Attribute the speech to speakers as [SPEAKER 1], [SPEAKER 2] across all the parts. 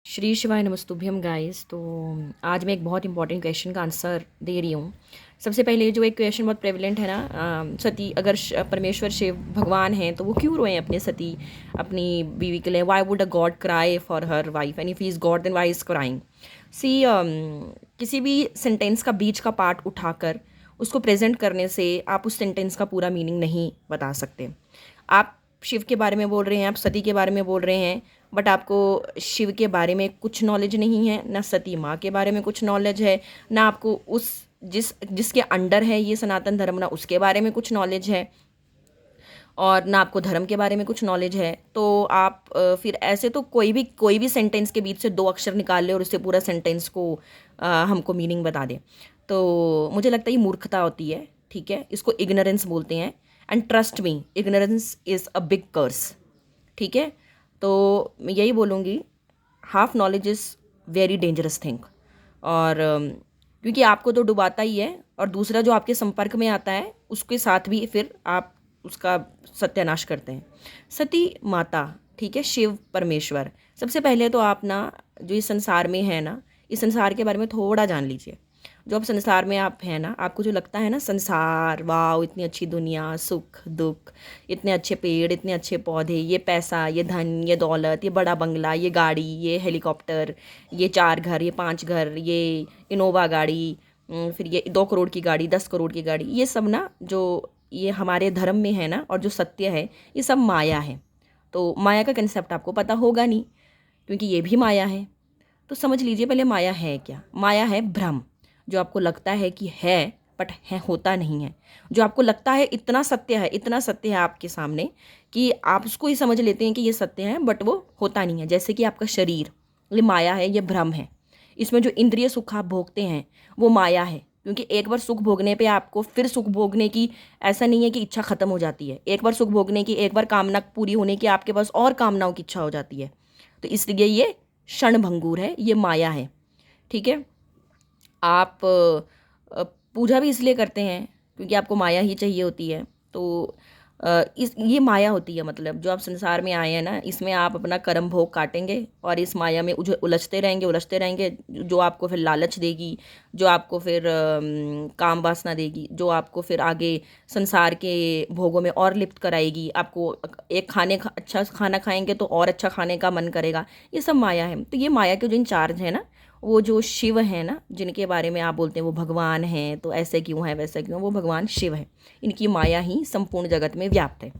[SPEAKER 1] श्री शिवाय नमस्तुभ्यम गाइस। तो आज मैं एक बहुत इंपॉर्टेंट क्वेश्चन का आंसर दे रही हूँ। सबसे पहले जो एक क्वेश्चन बहुत प्रेवलेंट है ना, सती अगर परमेश्वर शिव भगवान हैं तो वो क्यों रोए अपने सती अपनी बीवी के लिए? Why would a god cry for her wife and if he is God then why is crying? See किसी भी सेंटेंस का बीच का पार्ट उठाकर उसको प्रेजेंट करने से आप उस सेंटेंस का पूरा मीनिंग नहीं बता सकते। आप शिव के बारे में बोल रहे हैं, आप सती के बारे में बोल रहे हैं, बट आपको शिव के बारे में कुछ नॉलेज नहीं है, ना सती माँ के बारे में कुछ नॉलेज है, ना आपको उस जिसके अंडर है ये सनातन धर्म, ना उसके बारे में कुछ नॉलेज है, और ना आपको धर्म के बारे में कुछ नॉलेज है। तो आप फिर ऐसे तो कोई भी सेंटेंस के बीच से दो अक्षर निकाल ले और उससे पूरा सेंटेंस को हमको मीनिंग बता दे। तो मुझे लगता है ये मूर्खता होती है, ठीक है? इसको इग्नोरेंस बोलते हैं। And trust me, ignorance is a big curse, ठीक है? तो मैं यही बोलूँगी, half knowledge is very dangerous thing. और क्योंकि आपको तो डुबाता ही है, और दूसरा जो आपके संपर्क में आता है उसके साथ भी फिर आप उसका सत्यानाश करते हैं। सती माता, ठीक है, शिव परमेश्वर। सबसे पहले तो आप ना जो इस संसार में है ना, इस संसार के बारे में थोड़ा जान लीजिए। जो अब संसार में आप हैं ना, आपको जो लगता है ना संसार, वाह इतनी अच्छी दुनिया, सुख दुख, इतने अच्छे पेड़, इतने अच्छे पौधे, ये पैसा, ये धन, ये दौलत, ये बड़ा बंगला, ये गाड़ी, ये हेलीकॉप्टर, ये 4 घर, ये 5 घर, ये इनोवा गाड़ी, फिर ये 2 करोड़ की गाड़ी, 10 करोड़ की गाड़ी, ये सब ना जो ये हमारे धर्म में है ना, और जो सत्य है, ये सब माया है। तो माया का कंसेप्ट आपको पता होगा नहीं, क्योंकि ये भी माया है। तो समझ लीजिए पहले माया है क्या। माया है भ्रम, जो आपको लगता है कि है बट है, होता नहीं है। जो आपको लगता है इतना सत्य है, इतना सत्य है आपके सामने कि आप उसको ही समझ लेते हैं कि ये सत्य है, बट वो होता नहीं है। जैसे कि आपका शरीर, ये माया है, ये भ्रम है। इसमें जो इंद्रिय सुख आप भोगते हैं वो माया है, क्योंकि एक बार सुख भोगने पे आपको फिर सुख भोगने की, ऐसा नहीं है कि इच्छा खत्म हो जाती है। एक बार सुख भोगने की, एक बार कामना पूरी होने की, आपके पास और कामनाओं की इच्छा हो जाती है। तो इसलिए ये क्षण भंगुर है, ये माया है, ठीक है? आप पूजा भी इसलिए करते हैं क्योंकि आपको माया ही चाहिए होती है। तो इस ये माया होती है, मतलब जो आप संसार में आए हैं ना, इसमें आप अपना कर्म भोग काटेंगे और इस माया में उलझते रहेंगे, जो आपको फिर लालच देगी, जो आपको फिर काम वासना देगी, जो आपको फिर आगे संसार के भोगों में और लिप्त कराएगी। आपको एक अच्छा खाना खाएंगे तो और अच्छा खाने का मन करेगा। ये सब माया है। तो ये माया के जो इंचार्ज है ना, वो जो शिव है ना, जिनके बारे में आप बोलते हैं वो भगवान हैं, तो ऐसे क्यों है वैसे क्यों, वो भगवान शिव है। इनकी माया ही संपूर्ण जगत में व्याप्त है।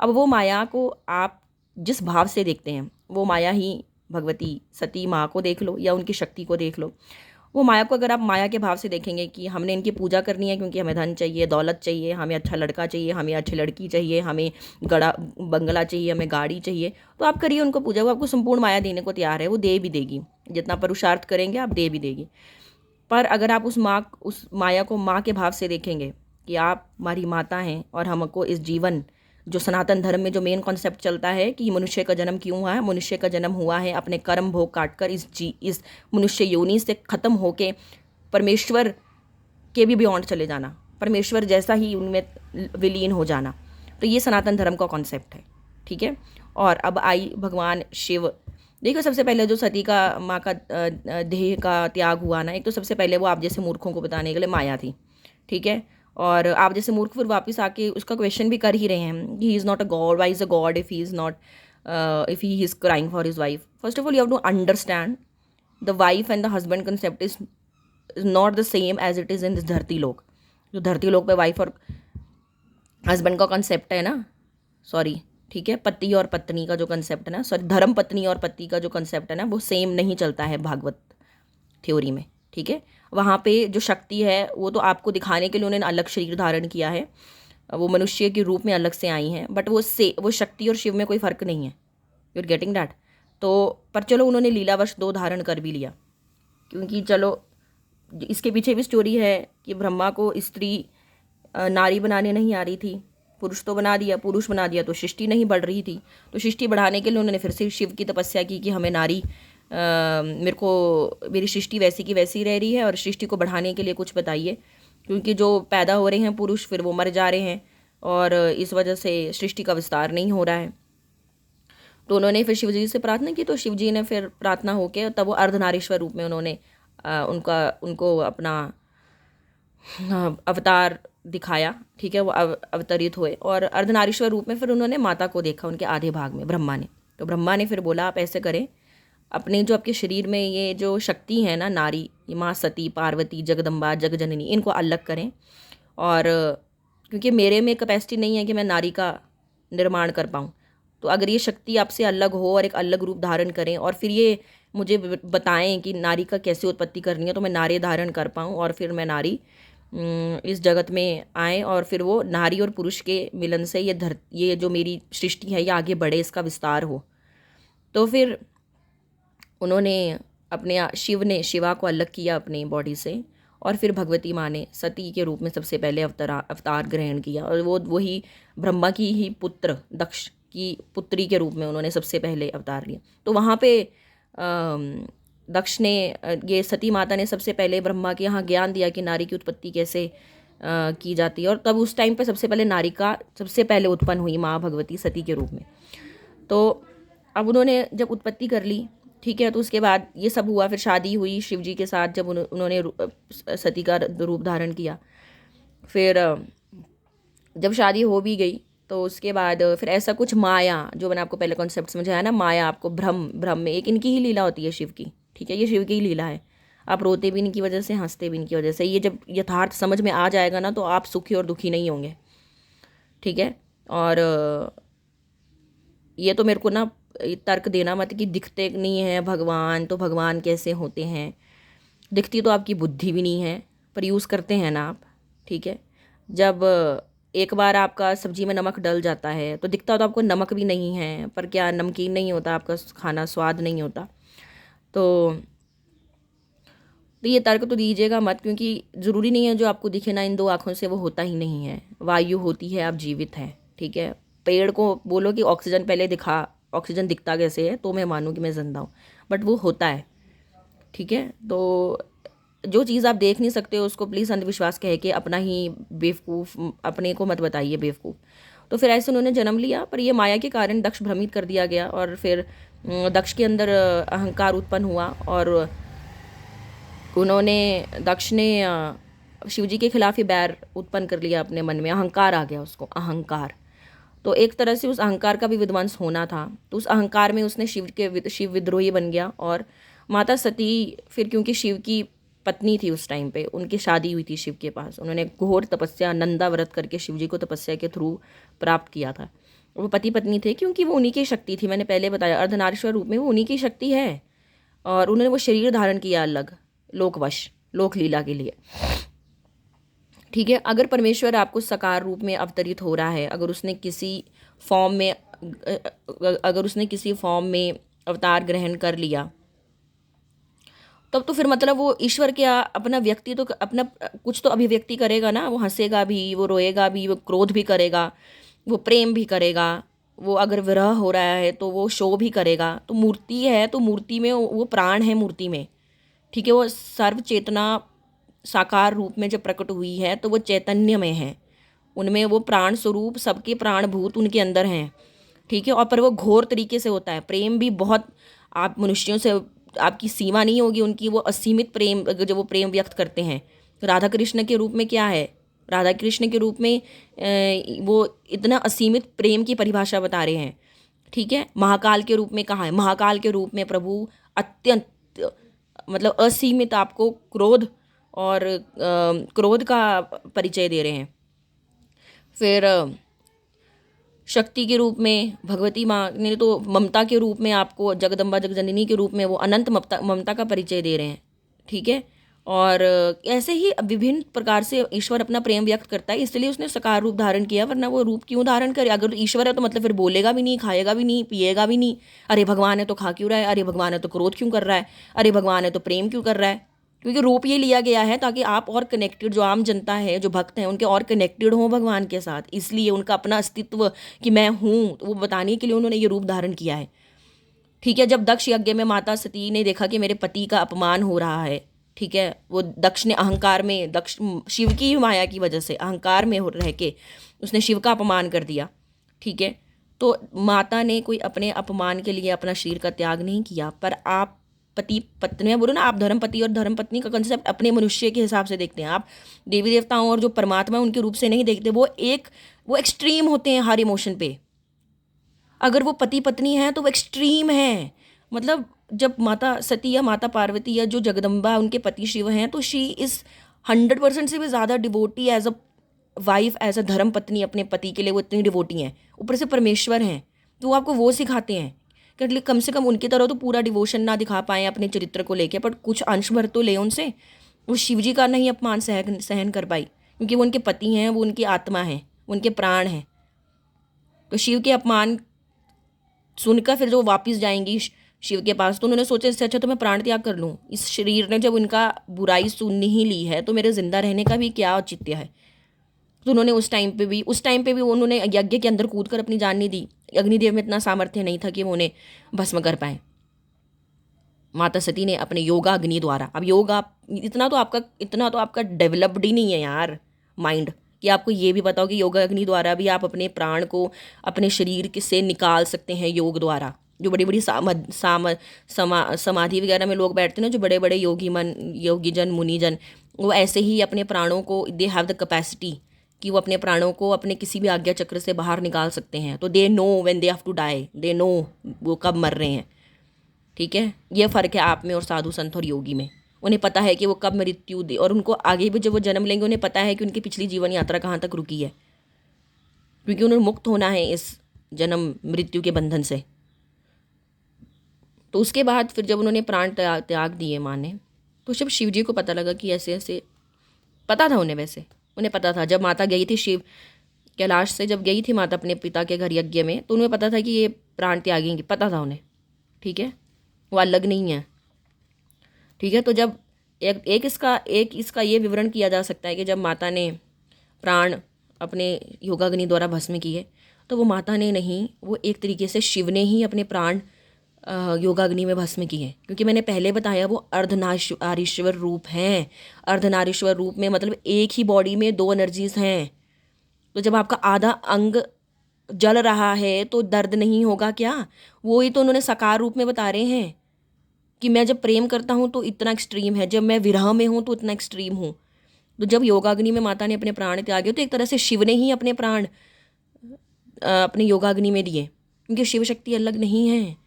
[SPEAKER 1] अब वो माया को आप जिस भाव से देखते हैं, वो माया ही भगवती सती माँ को देख लो या उनकी शक्ति को देख लो। वो माया को अगर आप माया के भाव से देखेंगे कि हमने इनकी पूजा करनी है क्योंकि हमें धन चाहिए, दौलत चाहिए, हमें अच्छा लड़का चाहिए, हमें अच्छी लड़की चाहिए, हमें गड़ा बंगला चाहिए, हमें गाड़ी चाहिए, तो आप करिए उनको पूजा। वो आपको संपूर्ण माया देने को तैयार है, वो दे भी देगी। जितना पुरुषार्थ करेंगे आप, दे भी देगी। पर अगर आप उस माया को माँ के भाव से देखेंगे कि आप हमारी माता हैं और हमको इस जीवन, जो सनातन धर्म में जो मेन कॉन्सेप्ट चलता है कि मनुष्य का जन्म क्यों हुआ है, मनुष्य का जन्म हुआ है अपने कर्म भोग काटकर इस मनुष्य योनि से ख़त्म होके परमेश्वर के भी बियॉन्ड चले जाना, परमेश्वर जैसा ही उनमें विलीन हो जाना। तो ये सनातन धर्म का कॉन्सेप्ट है, ठीक है? और अब आई भगवान शिव। देखो, सबसे पहले जो सती का माँ का देह का त्याग हुआ ना, एक तो सबसे पहले वो आप जैसे मूर्खों को बताने के लिए माया थी, ठीक है? और आप जैसे मूर्ख फिर वापस आके उसका क्वेश्चन भी कर ही रहे हैं, he is not a god, why is a god if he is not, if he is crying for his wife. First of all you have to understand the wife and the husband concept is not the same as it is in this धरती लोक। जो धरती लोक पे wife और husband का concept है ना, सॉरी, ठीक है, पति और पत्नी का जो कंसेप्ट है ना, सॉरी, धर्म पत्नी और पति का जो कंसेप्ट है ना, वो सेम नहीं चलता है भागवत थ्योरी में, ठीक है? वहाँ पे जो शक्ति है वो तो आपको दिखाने के लिए उन्होंने अलग शरीर धारण किया है, वो मनुष्य के रूप में अलग से आई हैं, बट वो शक्ति और शिव में कोई फ़र्क नहीं है। You are getting that? तो पर चलो, उन्होंने लीलावश दो धारण कर भी लिया, क्योंकि चलो इसके पीछे भी स्टोरी है कि ब्रह्मा को स्त्री नारी बनाने नहीं आ रही थी, पुरुष तो बना दिया, पुरुष बना दिया तो सृष्टि नहीं बढ़ रही थी। तो सृष्टि बढ़ाने के लिए उन्होंने फिर से शिव की तपस्या की कि हमें नारी, मेरी सृष्टि वैसी की वैसी रह रही है और सृष्टि को बढ़ाने के लिए कुछ बताइए, क्योंकि जो पैदा हो रहे हैं पुरुष फिर वो मर जा रहे हैं और इस वजह से सृष्टि का विस्तार नहीं हो रहा है। तो उन्होंने फिर शिव जी से प्रार्थना की, तो शिव जी ने फिर प्रार्थना होके तब वो अर्धनारीश्वर रूप में उन्होंने उनको अपना अवतार दिखाया। ठीक है, वो अवतरित हुए और अर्धनारीश्वर रूप में फिर उन्होंने माता को देखा उनके आधे भाग में, ब्रह्मा ने। तो ब्रह्मा ने फिर बोला आप ऐसे करें, अपने जो आपके शरीर में ये जो शक्ति है ना, नारी, ये माँ सती, पार्वती, जगदम्बा, जगजननी, इनको अलग करें। और क्योंकि मेरे में कैपेसिटी नहीं है कि मैं नारी का निर्माण कर पाऊँ, तो अगर ये शक्ति आपसे अलग हो और एक अलग रूप धारण करें और फिर ये मुझे बताएं कि नारी का कैसे उत्पत्ति करनी है, तो मैं नारी धारण कर पाऊँ और फिर मैं नारी इस जगत में आए और फिर वो नारी और पुरुष के मिलन से ये जो मेरी सृष्टि है ये आगे बढ़े, इसका विस्तार हो। तो फिर उन्होंने शिवा को अलग किया अपनी बॉडी से और फिर भगवती माँ ने सती के रूप में सबसे पहले अवतार ग्रहण किया और वो वही ब्रह्मा की ही पुत्र दक्ष की पुत्री के रूप में उन्होंने सबसे पहले अवतार लिया। तो वहाँ पे दक्ष ने ये सती माता ने सबसे पहले ब्रह्मा के यहाँ ज्ञान दिया कि नारी की उत्पत्ति कैसे की जाती है, और तब उस टाइम पे सबसे पहले नारी का सबसे पहले उत्पन्न हुई माँ भगवती सती के रूप में। तो अब उन्होंने जब उत्पत्ति कर ली, ठीक है, तो उसके बाद ये सब हुआ, फिर शादी हुई शिव जी के साथ जब उन्होंने सती का रूप धारण किया। फिर जब शादी हो भी गई तो उसके बाद फिर ऐसा कुछ माया, जो मैंने आपको पहले कॉन्सेप्ट समझाया ना, माया आपको भ्रम में एक इनकी ही लीला होती है शिव की। ठीक है, ये शिव की ही लीला है। आप रोते भी इनकी वजह से, हंसते भी इनकी वजह से। ये जब यथार्थ समझ में आ जाएगा ना तो आप सुखी और दुखी नहीं होंगे। ठीक है, और ये तो मेरे को ना तर्क देना मत कि दिखते नहीं है भगवान, तो भगवान कैसे होते हैं। दिखती तो आपकी बुद्धि भी नहीं है, पर यूज़ करते हैं ना आप। ठीक है, जब एक बार आपका सब्जी में नमक डल जाता है तो दिखता तो आपको नमक भी नहीं है, पर क्या नमकीन नहीं होता आपका खाना, स्वाद नहीं होता। तो ये तर्क तो दीजिएगा मत, क्योंकि ज़रूरी नहीं है जो आपको दिखे ना इन दो आँखों से वो होता ही नहीं है। वायु होती है, आप जीवित हैं। ठीक है, पेड़ को बोलो कि ऑक्सीजन पहले दिखा, ऑक्सीजन दिखता कैसे है, तो मैं मानूँ कि मैं ज़िंदा हूँ, बट वो होता है। ठीक है, तो जो चीज़ आप देख नहीं सकते उसको प्लीज़ अंधविश्वास कह के अपना ही बेवकूफ़, अपने को मत बताइए बेवकूफ़। तो फिर ऐसे उन्होंने जन्म लिया, पर ये माया के कारण दक्ष भ्रमित कर दिया गया और फिर दक्ष के अंदर अहंकार उत्पन्न हुआ और उन्होंने दक्ष ने शिव जी के खिलाफ ही बैर उत्पन्न कर लिया अपने मन में। अहंकार आ गया उसको, अहंकार। तो एक तरह से उस अहंकार का भी विध्वंस होना था, तो उस अहंकार में उसने शिव विद्रोही बन गया। और माता सती फिर, क्योंकि शिव की पत्नी थी उस टाइम पे, उनकी शादी हुई थी शिव के पास, उन्होंने घोर तपस्या नंदा व्रत करके शिव जी को तपस्या के थ्रू प्राप्त किया था। वो पति पत्नी थे क्योंकि वो उन्हीं की शक्ति थी। मैंने पहले बताया अर्धनारीश्वर रूप में वो उन्हीं की शक्ति है और उन्होंने वो शरीर धारण किया अलग, लोकवश, लोक लीला के लिए। ठीक है, अगर परमेश्वर आपको साकार रूप में अवतरित हो रहा है, अगर उसने किसी फॉर्म में अवतार ग्रहण कर लिया, तब तो फिर मतलब वो ईश्वर क्या अपना व्यक्ति तो अपना कुछ तो अभिव्यक्ति करेगा ना। वो हंसेगा भी, वो रोएगा भी, वो क्रोध भी करेगा, वो प्रेम भी करेगा, वो अगर विरह हो रहा है तो वो शोक भी करेगा। तो मूर्ति है, तो मूर्ति में वो प्राण है मूर्ति में। ठीक है, वो सर्व चेतना साकार रूप में जब प्रकट हुई है तो वो चैतन्य में है, उनमें वो प्राण स्वरूप, सबके प्राणभूत उनके अंदर हैं। ठीक है, और पर वो घोर तरीके से होता है। प्रेम भी बहुत, आप मनुष्यों से आपकी सीमा नहीं होगी उनकी, वो असीमित प्रेम जो वो प्रेम व्यक्त करते हैं। राधा कृष्ण के रूप में क्या है, राधा कृष्ण के रूप में वो इतना असीमित प्रेम की परिभाषा बता रहे हैं। ठीक है, महाकाल के रूप में कहाँ है, महाकाल के रूप में प्रभु अत्यंत मतलब असीमित आपको क्रोध और क्रोध का परिचय दे रहे हैं। फिर शक्ति के रूप में भगवती माँ ने तो ममता के रूप में आपको जगदम्बा जगजननी के रूप में वो अनंत ममता का परिचय दे रहे हैं। ठीक है, और ऐसे ही विभिन्न प्रकार से ईश्वर अपना प्रेम व्यक्त करता है, इसलिए उसने साकार रूप धारण किया, वरना वो रूप क्यों धारण करे। अगर ईश्वर है तो मतलब फिर बोलेगा भी नहीं, खाएगा भी नहीं, पिएगा भी नहीं। अरे भगवान है तो खा क्यों रहा है, अरे भगवान है तो क्रोध क्यों कर रहा है, अरे भगवान है तो प्रेम क्यों कर रहा है। क्योंकि रूप ये लिया गया है ताकि आप और कनेक्टेड, जो आम जनता है, जो भक्त हैं, उनके और कनेक्टेड हों भगवान के साथ। इसलिए उनका अपना अस्तित्व कि मैं हूँ वो बताने के लिए उन्होंने ये रूप धारण किया है। ठीक है, जब दक्ष यज्ञ में माता सती ने देखा कि मेरे पति का अपमान हो रहा है, ठीक है, वो दक्ष ने अहंकार में, दक्ष शिव की माया की वजह से अहंकार में रह के उसने शिव का अपमान कर दिया। ठीक है, तो माता ने कोई अपने अपमान के लिए अपना शरीर का त्याग नहीं किया। पर आप पति पत्नी, मैं बोलूँ ना, आप धर्मपति और धर्मपत्नी का कंसेप्ट अपने मनुष्य के हिसाब से देखते हैं। आप देवी देवताओं और जो परमात्मा उनके रूप से नहीं देखते। वो एक्सट्रीम होते हैं हर इमोशन पे। अगर वो पति पत्नी हैं तो वो एक्सट्रीम हैं। मतलब जब माता सती या माता पार्वती या जो जगदम्बा उनके पति शिव हैं, तो शी इज़ 100% से भी ज़्यादा devotee as a wife, as a धर्म पत्नी अपने पति के लिए वो इतनी डिवोटी हैं। ऊपर से परमेश्वर हैं, तो वो आपको वो सिखाते हैं कि कम से कम उनकी तरह तो पूरा डिवोशन ना दिखा पाएँ अपने चरित्र को लेकर, पर कुछ अंश भर तो ले उनसे। वो शिव जी का नहीं अपमान सहन कर पाई, क्योंकि वो उनके पति हैं, वो उनकी आत्मा हैं, उनके प्राण हैं। तो शिव के अपमान सुनकर फिर जो वापस जाएंगी शिव के पास, तो उन्होंने सोचा इससे अच्छा तो मैं प्राण त्याग कर लूँ। इस शरीर ने जब उनका बुराई सुन ही ली है तो मेरे जिंदा रहने का भी क्या औचित्य है। तो उन्होंने उस टाइम पे भी उन्होंने यज्ञ के अंदर कूद कर अपनी जान नहीं दी। अग्निदेव में इतना सामर्थ्य नहीं था कि वो उन्हें भस्म कर पाए। माता सती ने अपने योगा अग्नि द्वारा, अब योगा इतना तो आपका डेवलप्ड ही नहीं है यार माइंड, कि आपको ये भी पता हो कि योगा अग्नि द्वारा भी आप अपने प्राण को अपने शरीर से निकाल सकते हैं योग द्वारा। जो बड़ी बड़ी समाधि वगैरह में लोग बैठते हैं ना, जो बड़े बड़े योगी जन मुनि जन, वो ऐसे ही अपने प्राणों को, दे हैव द कैपेसिटी कि वो अपने प्राणों को अपने किसी भी आज्ञा चक्र से बाहर निकाल सकते हैं। तो they know when they have to die, they know वो कब मर रहे हैं। ठीक है, ये फ़र्क है आप में और साधु संत और योगी में। उन्हें पता है कि वो कब मृत्यु दे, और उनको आगे भी जब वो जन्म लेंगे उन्हें पता है कि उनकी पिछली जीवन यात्रा कहाँ तक रुकी है, क्योंकि उन्हें मुक्त होना है इस जन्म मृत्यु के बंधन से। तो उसके बाद फिर जब उन्होंने प्राण त्याग दिए माँ ने, तो जब शिव जी को पता लगा कि ऐसे ऐसे, पता था उन्हें, वैसे उन्हें पता था जब माता गई थी शिव कैलाश से, जब गई थी माता अपने पिता के घर यज्ञ में, तो उन्हें पता था कि ये प्राण त्यागेंगे, पता था उन्हें। ठीक है, वो अलग नहीं है। ठीक है, तो जब एक इसका ये विवरण किया जा सकता है कि जब माता ने प्राण अपने योगाग्नि द्वारा भस्म किए, तो वो माता ने नहीं, वो एक तरीके से शिव ने ही अपने प्राण योगाग्नि में भस्म किए। क्योंकि मैंने पहले बताया वो अर्धनारीश्वर रूप हैं। अर्धनारीश्वर रूप में मतलब एक ही बॉडी में दो एनर्जीज हैं। तो जब आपका आधा अंग जल रहा है तो दर्द नहीं होगा क्या? वो ही तो उन्होंने साकार रूप में बता रहे हैं कि मैं जब प्रेम करता हूँ तो इतना एक्सट्रीम है, जब मैं विरह में हूँ तो इतना एक्सट्रीम हूँ। तो जब योगाग्नि में माता ने अपने प्राण त्यागे, तो एक तरह से शिव ने ही अपने प्राण अपने योगाग्नि में दिए, क्योंकि शिव शक्ति अलग नहीं है।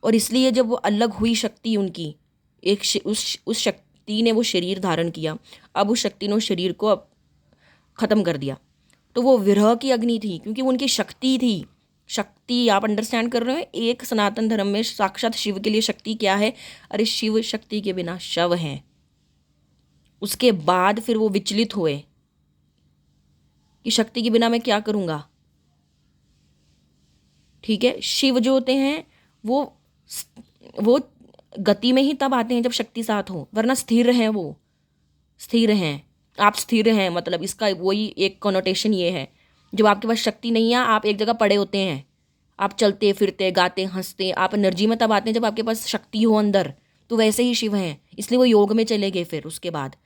[SPEAKER 1] और इसलिए जब वो अलग हुई शक्ति उनकी, उस शक्ति ने वो शरीर धारण किया। अब उस शक्ति ने उस शरीर को अब ख़त्म कर दिया। तो वो विरह की अग्नि थी, क्योंकि वो उनकी शक्ति थी। शक्ति आप अंडरस्टैंड कर रहे हो? एक सनातन धर्म में साक्षात शिव के लिए शक्ति क्या है? अरे शिव शक्ति के बिना शव हैं। उसके बाद फिर वो विचलित हुए कि शक्ति के बिना मैं क्या करूँगा। ठीक है, शिव जो होते हैं वो गति में ही तब आते हैं जब शक्ति साथ हो, वरना स्थिर हैं। वो स्थिर हैं, आप स्थिर हैं, मतलब इसका वही एक कॉनोटेशन ये है। जब आपके पास शक्ति नहीं है, आप एक जगह पड़े होते हैं, आप चलते फिरते गाते हंसते, आप एनर्जी में तब आते हैं जब आपके पास शक्ति हो अंदर। तो वैसे ही शिव हैं, इसलिए वो योग में चले गए। फिर उसके बाद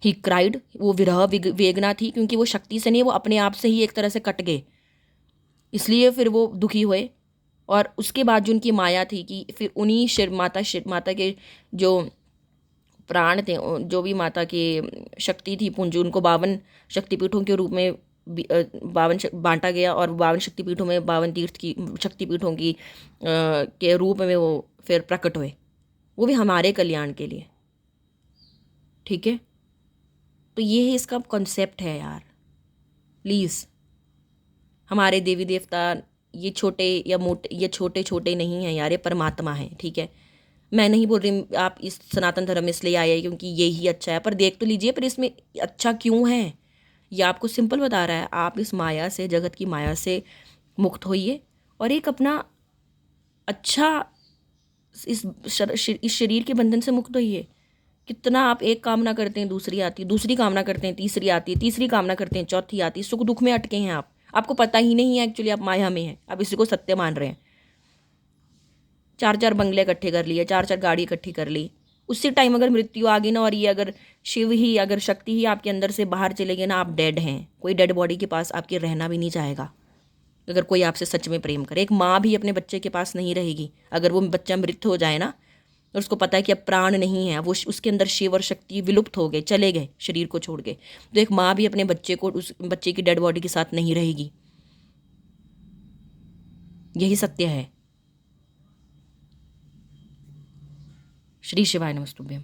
[SPEAKER 1] ही क्राइड, वो विरह वेगना थी, क्योंकि वो शक्ति से नहीं, वो अपने आप से ही एक तरह से कट गए, इसलिए फिर वो दुखी हुए। और उसके बाद जो उनकी माया थी कि फिर उन्हीं माता के जो प्राण थे, जो भी माता की शक्ति थी पुंज, उनको 52 शक्तिपीठों के रूप में 52 बांटा गया, और 52 शक्तिपीठों में 52 तीर्थ की शक्तिपीठों की के रूप में वो फिर प्रकट हुए, वो भी हमारे कल्याण के लिए। ठीक है, तो ये ही इसका कॉन्सेप्ट है यार। प्लीज़, हमारे देवी देवता ये छोटे या मोटे, ये छोटे छोटे नहीं हैं यार, ये परमात्मा हैं। ठीक है, मैं नहीं बोल रही आप इस सनातन धर्म में इसलिए आए क्योंकि ये ही अच्छा है, पर देख तो लीजिए पर इसमें अच्छा क्यों है। ये आपको सिंपल बता रहा है, आप इस माया से, जगत की माया से मुक्त होइए और एक अपना अच्छा इस शरीर के बंधन से मुक्त होइए। कितना आप एक कामना करते हैं, दूसरी आती, दूसरी कामना करते हैं, तीसरी आती, तीसरी कामना करते हैं, चौथी आती। सुख दुख में अटके हैं आपको पता ही नहीं है एक्चुअली आप माया में हैं, आप इसी को सत्य मान रहे हैं। 4-4 बंगले इकट्ठे कर लिए, 4-4 गाड़ी इकट्ठी कर ली, उसी टाइम अगर मृत्यु आ गई ना, और ये अगर शिव ही, अगर शक्ति ही आपके अंदर से बाहर चले गए ना, आप डेड हैं। कोई डेड बॉडी के पास आपके रहना भी नहीं चाहेगा। अगर कोई आपसे सच में प्रेम करे। एक माँ भी अपने बच्चे के पास नहीं रहेगी अगर वो बच्चा मृत हो जाए ना, और उसको पता है कि अब प्राण नहीं है, वो उसके अंदर शिव और शक्ति विलुप्त हो गए, चले गए शरीर को छोड़ के, तो एक माँ भी अपने बच्चे को उस बच्चे की डेड बॉडी के साथ नहीं रहेगी। यही सत्य है। श्री शिवाय नमस्तुभ्यम।